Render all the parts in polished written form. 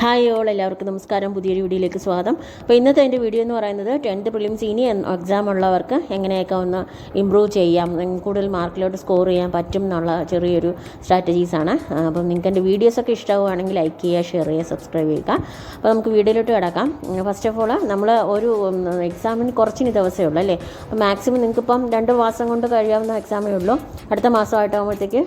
Hi all, എല്ലാവർക്കും നമസ്കാരം. പുതിയൊരു വീഡിയോയിലേക്ക് സ്വാഗതം. അപ്പോൾ ഇന്നത്തെ എൻ്റെ വീഡിയോ എന്ന് പറയുന്നത് 10th പ്രിലിംസ് ഇനി എക്സാം ഉള്ളവർക്ക് എങ്ങനെയൊക്കെ ഒന്ന് ഇമ്പ്രൂവ് ചെയ്യാം, കൂടുതൽ മാർക്കിലോട്ട് സ്കോർ ചെയ്യാൻ പറ്റും എന്നുള്ള ചെറിയൊരു സ്ട്രാറ്റജീസാണ്. അപ്പം നിങ്ങൾക്ക് എൻ്റെ വീഡിയോസൊക്കെ ഇഷ്ടമാവുകയാണെങ്കിൽ ലൈക്ക് ചെയ്യുക, ഷെയർ ചെയ്യുക, സബ്സ്ക്രൈബ് ചെയ്യുക. അപ്പോൾ നമുക്ക് വീഡിയോയിലോട്ട് കിടക്കാം. ഫസ്റ്റ് ഓഫ് ഓൾ നമ്മൾ ഒരു എക്സാമിന് കുറച്ചിന് ദിവസമേ ഉള്ളൂ അല്ലേ. അപ്പോൾ മാക്സിമം നിങ്ങൾക്കിപ്പം 2 മാസം കൊണ്ട് കഴിയാവുന്ന എക്സാമേ ഉള്ളൂ. അടുത്ത മാസമായിട്ടാകുമ്പോഴത്തേക്ക്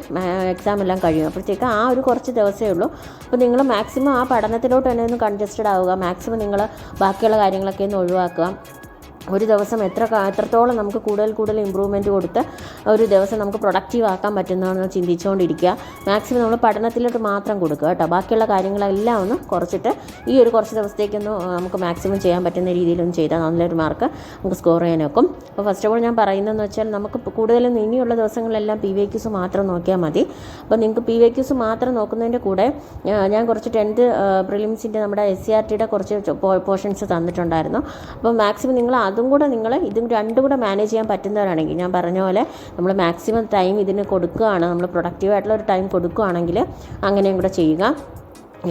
എക്സാം എല്ലാം കഴിയും. അപ്പോഴത്തേക്ക് ആ ഒരു കുറച്ച് ദിവസമേ ഉള്ളൂ. അപ്പോൾ നിങ്ങൾ മാക്സിമം ആ പഠനത്തിലോട്ട് തന്നെ ഒന്ന് കൺജസ്റ്റഡ് ആവുക. മാക്സിമം നിങ്ങൾ ബാക്കിയുള്ള കാര്യങ്ങളൊക്കെ ഒന്ന് ഒഴിവാക്കുക. ഒരു ദിവസം എത്രത്തോളം നമുക്ക് കൂടുതൽ ഇമ്പ്രൂവ്മെൻറ്റ് കൊടുത്ത് ഒരു ദിവസം നമുക്ക് പ്രൊഡക്റ്റീവ് ആക്കാൻ പറ്റുന്നതെന്ന് ചിന്തിച്ചുകൊണ്ടിരിക്കുക. മാക്സിമം നമ്മൾ പഠനത്തിലോട്ട് മാത്രം കൊടുക്കുക കേട്ടോ. ബാക്കിയുള്ള കാര്യങ്ങളെല്ലാം ഒന്ന് കുറച്ചിട്ട് ഈ ഒരു കുറച്ച് ദിവസത്തേക്കൊന്ന് നമുക്ക് മാക്സിമം ചെയ്യാൻ പറ്റുന്ന രീതിയിലൊന്നും ചെയ്താൽ നല്ലൊരു മാർക്ക് നമുക്ക് സ്കോർ ചെയ്യാൻ വെക്കും. അപ്പോൾ ഫസ്റ്റ് ഓഫ് ഓൾ ഞാൻ പറയുന്നതെന്ന് വെച്ചാൽ നമുക്ക് കൂടുതലും ഇനിയുള്ള ദിവസങ്ങളിലെല്ലാം PYQs മാത്രം നോക്കിയാൽ മതി. അപ്പോൾ നിങ്ങൾക്ക് PYQs മാത്രം നോക്കുന്നതിൻ്റെ കൂടെ ഞാൻ കുറച്ച് 10th പ്രിലിംസിൻ്റെ നമ്മുടെ SCRTയുടെ കുറച്ച് പോർഷൻസ് തന്നിട്ടുണ്ടായിരുന്നു. അപ്പോൾ മാക്സിമം നിങ്ങൾ അതും കൂടെ ഇതും രണ്ടും കൂടെ മാനേജ് ചെയ്യാൻ പറ്റുന്നവരാണെങ്കിൽ, ഞാൻ പറഞ്ഞ പോലെ നമ്മൾ മാക്സിമം ടൈം ഇതിന് കൊടുക്കുകയാണ്, നമ്മൾ പ്രൊഡക്റ്റീവായിട്ടുള്ള ഒരു ടൈം കൊടുക്കുകയാണെങ്കിൽ അങ്ങനെയും കൂടെ ചെയ്യുക.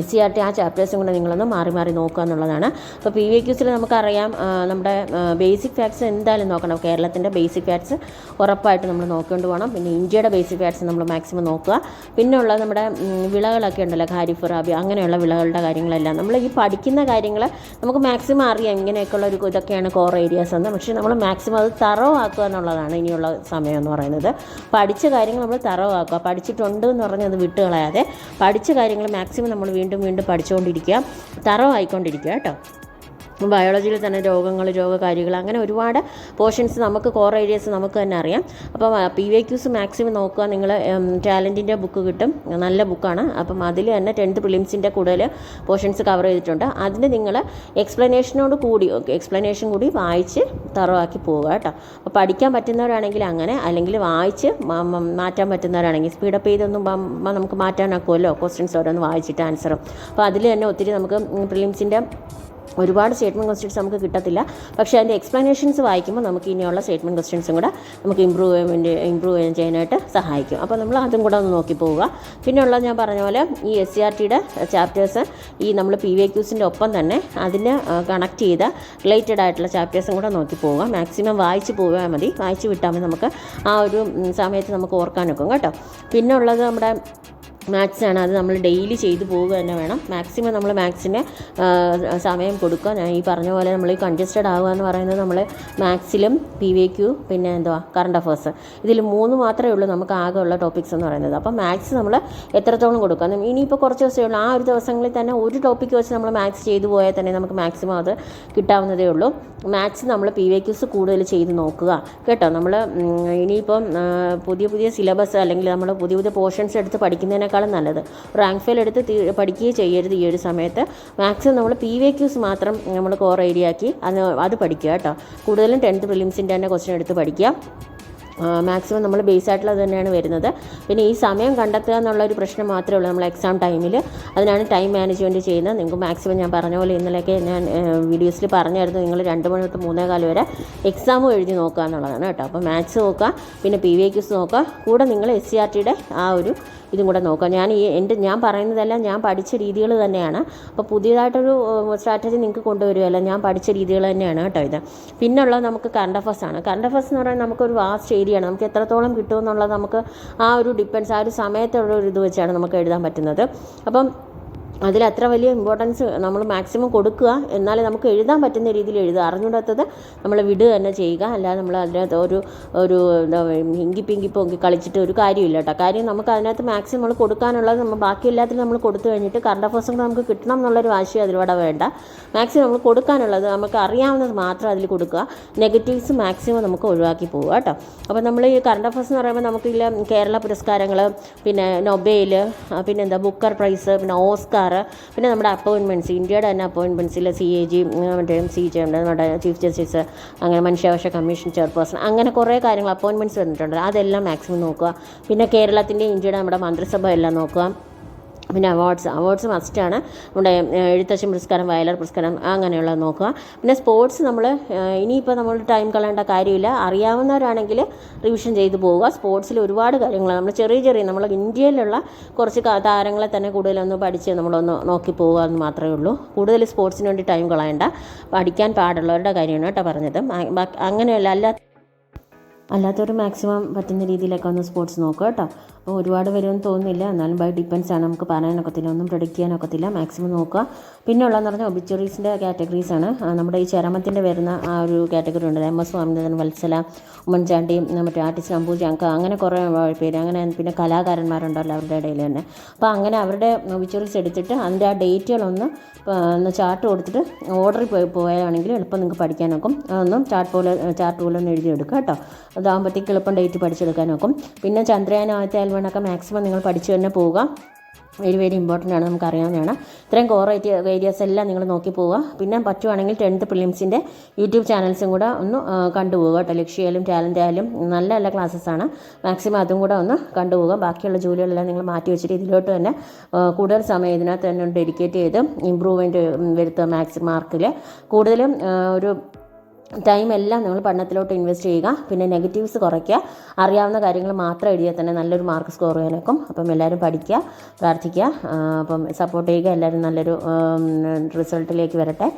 SCRT ആ ചാപ്റ്റേഴ്സും കൂടെ നിങ്ങളൊന്ന് മാറി നോക്കുക എന്നുള്ളതാണ്. അപ്പോൾ PYQസിൽ നമുക്കറിയാം നമ്മുടെ ബേസിക് ഫാക്ട്സ് എന്തായാലും നോക്കണം. കേരളത്തിൻ്റെ ബേസിക് ഫാക്ട്സ് ഉറപ്പായിട്ട് നമ്മൾ നോക്കിക്കൊണ്ട് പോകണം. പിന്നെ ഇന്ത്യയുടെ ബേസിക് ഫാക്ട്സ് നമ്മൾ മാക്സിമം നോക്കുക. പിന്നെ ഉള്ളത് നമ്മുടെ വിളകളൊക്കെ ഉണ്ടല്ലോ, ഖാരിഫ്, റാബി, അങ്ങനെയുള്ള വിളകളുടെ കാര്യങ്ങളെല്ലാം നമ്മൾ ഈ പഠിക്കുന്ന കാര്യങ്ങൾ നമുക്ക് മാക്സിമം അറിയാം. ഇങ്ങനെയൊക്കെയുള്ള ഒരു ഇതൊക്കെയാണ് കോർ ഏരിയാസ് എന്ന്. പക്ഷേ നമ്മൾ മാക്സിമം അത് തറവ് ആക്കുക എന്നുള്ളതാണ് ഇനിയുള്ള സമയം എന്ന് പറയുന്നത്. പഠിച്ച കാര്യങ്ങൾ നമ്മൾ തറവ് ആക്കുക. പഠിച്ചിട്ടുണ്ട് എന്ന് പറഞ്ഞ് അത് വിട്ട് കളയാതെ പഠിച്ച കാര്യങ്ങൾ മാക്സിമം നമ്മൾ വീണ്ടും പഠിച്ചുകൊണ്ടിരിക്കുക, തറവായിക്കൊണ്ടിരിക്കുക കേട്ടോ. ബയോളജിയിൽ തന്നെ രോഗകാരികൾ അങ്ങനെ ഒരുപാട് പോർഷൻസ് നമുക്ക് കോർ ഏരിയസ് നമുക്ക് തന്നെ അറിയാം. അപ്പോൾ PYQs മാക്സിമം നോക്കുക. നിങ്ങൾ ടാലൻറ്റിൻ്റെ ബുക്ക് കിട്ടും, നല്ല ബുക്കാണ്. അപ്പം അതിൽ തന്നെ 10th പ്രിലിംസിൻ്റെ കൂടുതൽ പോർഷൻസ് കവർ ചെയ്തിട്ടുണ്ട്. അതിന് നിങ്ങൾ എക്സ്പ്ലനേഷൻ കൂടി വായിച്ച് തറവാക്കി പോവുക കേട്ടോ. അപ്പോൾ പഠിക്കാൻ പറ്റുന്നവരാണെങ്കിൽ അങ്ങനെ, അല്ലെങ്കിൽ വായിച്ച് മാറ്റാൻ പറ്റുന്നവരാണെങ്കിൽ സ്പീഡപ്പ് ചെയ്തൊന്നും നമുക്ക് മാറ്റാനാക്കുമല്ലോ, ക്വസ്റ്റ്യൻസ് ഓരോന്ന് വായിച്ചിട്ട് ആൻസറും. അപ്പോൾ അതിൽ തന്നെ ഒത്തിരി നമുക്ക് പ്രിലിംസിൻ്റെ ഒരുപാട് സ്റ്റേറ്റ്മെൻറ്റ് ക്വസ്റ്റ്യൻസ് നമുക്ക് കിട്ടത്തില്ല. പക്ഷേ അതിൻ്റെ എക്സ്പ്ലനേഷൻസ് വായിക്കുമ്പോൾ നമുക്ക് ഇനിയുള്ള സ്റ്റേറ്റ്മെൻറ്റ് ക്വസ്റ്റ്യൻസും കൂടെ നമുക്ക് ഇമ്പ്രൂവ് ചെയ്യാനായിട്ട് സഹായിക്കും. അപ്പോൾ നമ്മൾ അതും കൂടെ ഒന്ന് നോക്കി പോവുക. പിന്നെ ഉള്ളത് ഞാൻ പറഞ്ഞ പോലെ ഈ SCRTയുടെ ചാപ്റ്റേഴ്സ് ഈ നമ്മൾ PYQസിൻ്റെ ഒപ്പം തന്നെ അതിന് കണക്ട് ചെയ്ത റിലേറ്റഡ് ആയിട്ടുള്ള ചാപ്റ്റേഴ്സും കൂടെ നോക്കി പോവുക. മാക്സിമം വായിച്ച് പോയാൽ മതി, വായിച്ച് വിട്ടാൽ മതി. നമുക്ക് ആ ഒരു സമയത്ത് നമുക്ക് ഓർക്കാനൊക്കും കേട്ടോ. പിന്നെ ഉള്ളത് നമ്മുടെ മാത്സാണ്. അത് നമ്മൾ ഡെയിലി ചെയ്തു പോവുക തന്നെ വേണം. മാക്സിമം നമ്മൾ മാത്സിന് സമയം കൊടുക്കുക. ഞാൻ ഈ പറഞ്ഞ പോലെ നമ്മൾ ഈ കൺജസ്റ്റഡ് ആവുക എന്ന് പറയുന്നത് നമ്മൾ മാത്സിലും PYQ പിന്നെ കറണ്ട് അഫേഴ്സ്, ഇതിൽ 3 മാത്രമേ ഉള്ളൂ നമുക്ക് ആകെ ഉള്ള ടോപ്പിക്സ് എന്ന് പറയുന്നത്. അപ്പോൾ മാത്സ് നമ്മൾ എത്രത്തോളം കൊടുക്കുക. ഇനിയിപ്പോൾ കുറച്ച് ദിവസമേ ഉള്ളൂ. ആ ഒരു ദിവസങ്ങളിൽ തന്നെ ഒരു ടോപ്പിക്ക് വെച്ച് നമ്മൾ മാത്സ് ചെയ്തു പോയാൽ തന്നെ നമുക്ക് മാക്സിമം അത് കിട്ടാവുന്നതേ ഉള്ളൂ. മാത്സ് നമ്മൾ PYQs കൂടുതൽ ചെയ്ത് നോക്കുക കേട്ടോ. നമ്മൾ ഇനിയിപ്പം പുതിയ സിലബസ് അല്ലെങ്കിൽ നമ്മൾ പുതിയ പോർഷൻസ് എടുത്ത് പഠിക്കുന്നതിനേക്കാളും നല്ലത് റാങ്ക് ഫെയിൽ എടുത്ത് പഠിക്കുകയും ചെയ്യരുത്. ഈ ഒരു സമയത്ത് മാക്സിമം നമ്മൾ PYQs മാത്രം നമ്മൾ കോർ ഏരിയ ആക്കി അത് പഠിക്കുക കേട്ടോ. കൂടുതലും 10th പ്രിലിംസിൻ്റെ തന്നെ ക്വസ്റ്റ്യൻ എടുത്ത് പഠിക്കുക. മാക്സിമം നമ്മൾ ബേസ് ആയിട്ടുള്ളത് തന്നെയാണ് വരുന്നത്. പിന്നെ ഈ സമയം കണ്ടെത്തുക എന്നുള്ളൊരു പ്രശ്നം മാത്രമേ ഉള്ളൂ നമ്മൾ എക്സാം ടൈമിൽ. അതിനാണ് ടൈം മാനേജ്മെൻറ്റ് ചെയ്യുന്നത്. നിങ്ങൾക്ക് മാക്സിമം ഞാൻ പറഞ്ഞ പോലെ ഇന്നലെയൊക്കെ ഞാൻ വീഡിയോസിൽ പറഞ്ഞായിരുന്നു, നിങ്ങൾ 2 മണി തൊട്ട് 3:15 വരെ എക്സാമും എഴുതി നോക്കുക എന്നുള്ളതാണ് കേട്ടോ. അപ്പോൾ മാത്സ് നോക്കുക, പിന്നെ PYQs നോക്കുക, കൂടെ നിങ്ങൾ SCRTയുടെ ആ ഒരു ഇതും കൂടെ നോക്കുക. ഞാൻ പറയുന്നതെല്ലാം ഞാൻ പഠിച്ച രീതികൾ തന്നെയാണ്. അപ്പോൾ പുതിയതായിട്ടൊരു സ്ട്രാറ്റജി നിങ്ങൾക്ക് കൊണ്ടുവരുമല്ല, ഞാൻ പഠിച്ച രീതികൾ തന്നെയാണ് കേട്ടോ ഇത്. പിന്നുള്ളത് നമുക്ക് കറണ്ട് അഫേഴ്സ് ആണ്. കറണ്ട് അഫേഴ്സ് എന്ന് പറയുന്നത് നമുക്കൊരു വാസ്റ്റ് ഏരിയയാണ്. നമുക്ക് എത്രത്തോളം കിട്ടുമെന്നുള്ളത് നമുക്ക് ആ ഒരു ഡിപ്പെൻസ്, ആ ഒരു സമയത്തുള്ള ഒരു ഇത് വെച്ചാണ് നമുക്ക് എഴുതാൻ പറ്റുന്നത്. അപ്പം അതിൽ അത്ര വലിയ ഇമ്പോർട്ടൻസ് നമ്മൾ മാക്സിമം കൊടുക്കുക. എന്നാലേ നമുക്ക് എഴുതാൻ പറ്റുന്ന രീതിയിൽ എഴുതുക. അറിഞ്ഞുകൂടാത്തത് നമ്മൾ വിടുക തന്നെ ചെയ്യുക. അല്ലാതെ നമ്മൾ അതിനകത്ത് ഒരു പൊങ്കി കളിച്ചിട്ട് ഒരു കാര്യമില്ല കേട്ടോ. കാര്യം നമുക്ക് അതിനകത്ത് മാക്സിമം നമ്മൾ കൊടുക്കാനുള്ളത് നമ്മൾ ബാക്കി എല്ലാത്തിനും നമ്മൾ കൊടുത്തു കഴിഞ്ഞിട്ട് കറണ്ട് അഫേഴ്സും കൂടെ നമുക്ക് കിട്ടണം എന്നുള്ളൊരു വാശി അതിലൂടെ വേണ്ട. മാക്സിമം നമ്മൾ കൊടുക്കാനുള്ളത് നമുക്ക് അറിയാവുന്നത് മാത്രം അതിൽ കൊടുക്കുക. നെഗറ്റീവ്സ് മാക്സിമം നമുക്ക് ഒഴിവാക്കി പോവുക കേട്ടോ. അപ്പോൾ നമ്മൾ ഈ കറണ്ട് അഫേഴ്സ് എന്ന് പറയുമ്പോൾ നമുക്കില്ല കേരള പുരസ്കാരങ്ങൾ, പിന്നെ നൊബേൽ, പിന്നെ ബുക്കർ പ്രൈസ്, പിന്നെ ഓസ്കാർ, പിന്നെ നമ്മുടെ അപ്പോയിൻമെൻറ്റ്സ്, ഇന്ത്യയുടെ തന്നെ അപ്പോയിൻമെൻറ്റ്സിൽ CAG, മറ്റേ CJ ഉണ്ട്, നമ്മുടെ ചീഫ് ജസ്റ്റിസ്, അങ്ങനെ മനുഷ്യാവകാശ കമ്മീഷൻ ചെയർപേഴ്സൺ, അങ്ങനെ കുറേ കാര്യങ്ങൾ അപ്പോയിൻമെൻറ്റ്സ് വന്നിട്ടുണ്ട്. അതെല്ലാം മാക്സിമം നോക്കുക. പിന്നെ കേരളത്തിൻ്റെ ഇന്ത്യയുടെ നമ്മുടെ മന്ത്രിസഭ എല്ലാം നോക്കുക. പിന്നെ അവാർഡ്സ് മസ്റ്റാണ്. നമ്മുടെ എഴുത്തച്ഛൻ പുരസ്കാരം, വയലാർ പുരസ്കാരം അങ്ങനെയുള്ളത് നോക്കുക. പിന്നെ സ്പോർട്സ് നമ്മൾ ഇനിയിപ്പോൾ നമ്മൾ ടൈം കളയേണ്ട കാര്യമില്ല. അറിയാവുന്നവരാണെങ്കിൽ റിവിഷൻ ചെയ്ത് പോവുക. സ്പോർട്സിൽ ഒരുപാട് കാര്യങ്ങൾ നമ്മൾ ചെറിയ നമ്മൾ ഇന്ത്യയിലുള്ള കുറച്ച് താരങ്ങളെ തന്നെ കൂടുതലൊന്ന് പഠിച്ച് നമ്മളൊന്ന് നോക്കി പോവുക എന്ന് മാത്രമേ ഉള്ളൂ. കൂടുതൽ സ്പോർട്സിന് വേണ്ടി ടൈം കളയണ്ട. പഠിക്കാൻ പാടുള്ളവരുടെ കാര്യമാണ് കേട്ടോ പറഞ്ഞത്. അങ്ങനെയല്ല അല്ലാത്തവർ മാക്സിമം പറ്റുന്ന രീതിയിലൊക്കെ ഒന്ന് സ്പോർട്സ് നോക്കുക കേട്ടോ. അപ്പോൾ ഒരുപാട് വരുമെന്ന് തോന്നുന്നില്ല, എന്നാലും ബൈ ഡിപ്പെൻസ് ആണ്, നമുക്ക് പറയാനൊക്കത്തില്ല, ഒന്നും പ്രൊഡിക്റ്റ് ചെയ്യാനൊക്കത്തില്ല. മാക്സിമം നോക്കുക. പിന്നെ ഉള്ളതെന്ന് പറഞ്ഞാൽ ഒബിച്വറീസിൻ്റെ കാറ്റഗറീസാണ്. നമ്മുടെ ഈ ചരമത്തിൻ്റെ വരുന്ന ആ ഒരു കാറ്റഗറി ഉണ്ട്. MS സ്വാമിനാഥൻ, വത്സല, ഉമ്മൻചാണ്ടി, മറ്റേ ആർട്ടിസ്റ്റ് അമ്പൂജി അങ്ങനെ കുറേ പേര്, അങ്ങനെ പിന്നെ കലാകാരന്മാരുണ്ടല്ലോ അവരുടെ ഇടയിൽ തന്നെ. അപ്പോൾ അങ്ങനെ അവരുടെ ഒബിച്വറീസ് എടുത്തിട്ട് അതിൻ്റെ ആ ഡേറ്റുകളൊന്ന് ചാർട്ട് കൊടുത്തിട്ട് ഓർഡറിൽ പോയാണെങ്കിൽ എളുപ്പം നിങ്ങൾക്ക് പഠിക്കാനൊക്കും. അതൊന്നും ചാർട്ട് പോലെ ഒന്ന് എഴുതിയെടുക്കുക കേട്ടോ. അതാകുമ്പോഴത്തേക്ക് എളുപ്പം ഡേറ്റ് പഠിച്ചെടുക്കാൻ നോക്കും. പിന്നെ ചന്ദ്രയാൻ ആദ്യത്തെ L1 മാക്സിമം നിങ്ങൾ പഠിച്ചു തന്നെ പോവുക. വെരി ഇമ്പോർട്ടൻ്റ് ആണ്, നമുക്കറിയാവുന്നതാണ്. ഇത്രയും കോർ ഏരിയാസ് എല്ലാം നിങ്ങൾ നോക്കി പോവുക. പിന്നെ പറ്റുവാണെങ്കിൽ 10th പ്രിലിംസിൻ്റെ യൂട്യൂബ് ചാനൽസും കൂടെ ഒന്ന് കണ്ടുപോവുക കേട്ടോ. ലക്ഷ്യായാലും ടാലൻ്റ് ആയാലും നല്ല ക്ലാസ്സസ്സാണ്. മാക്സിമം അതും കൂടെ ഒന്ന് കണ്ടുപോവുക. ബാക്കിയുള്ള ജോലികളെല്ലാം നിങ്ങൾ മാറ്റി വെച്ചിട്ട് ഇതിലോട്ട് തന്നെ കൂടുതൽ സമയം ഇതിനകത്ത് തന്നെ ഡെഡിക്കേറ്റ് ചെയ്ത് ഇമ്പ്രൂവ്മെൻറ്റ് വരുത്തുക. മാർക്കിൽ കൂടുതലും ഒരു ടൈമെല്ലാം നിങ്ങൾ പഠനത്തിലോട്ട് ഇൻവെസ്റ്റ് ചെയ്യുക. പിന്നെ നെഗറ്റീവ്സ് കുറയ്ക്കുക. അറിയാവുന്ന കാര്യങ്ങൾ മാത്രം എഴുതിയാൽ തന്നെ നല്ലൊരു മാർക്ക് സ്കോർ ചെയ്യാനൊക്കും. അപ്പം എല്ലാവരും പഠിക്കുക, പ്രാർത്ഥിക്കുക, അപ്പം സപ്പോർട്ട് ചെയ്യുക. എല്ലാവരും നല്ലൊരു റിസൾട്ടിലേക്ക് വരട്ടെ.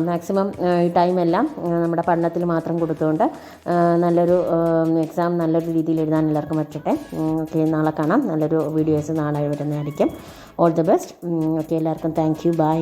മാക്സിമം ഈ ടൈമെല്ലാം നമ്മുടെ പഠനത്തിൽ മാത്രം കൊടുത്തുകൊണ്ട് നല്ലൊരു എക്സാം നല്ലൊരു രീതിയിൽ എഴുതാൻ എല്ലാവർക്കും പറ്റട്ടെ. ഓക്കെ, നാളെ കാണാം. നല്ലൊരു വീഡിയോസ് നാളെ വരുന്നതായിരിക്കും. All the best. ഓക്കെ, എല്ലാവർക്കും താങ്ക് യു. ബൈ.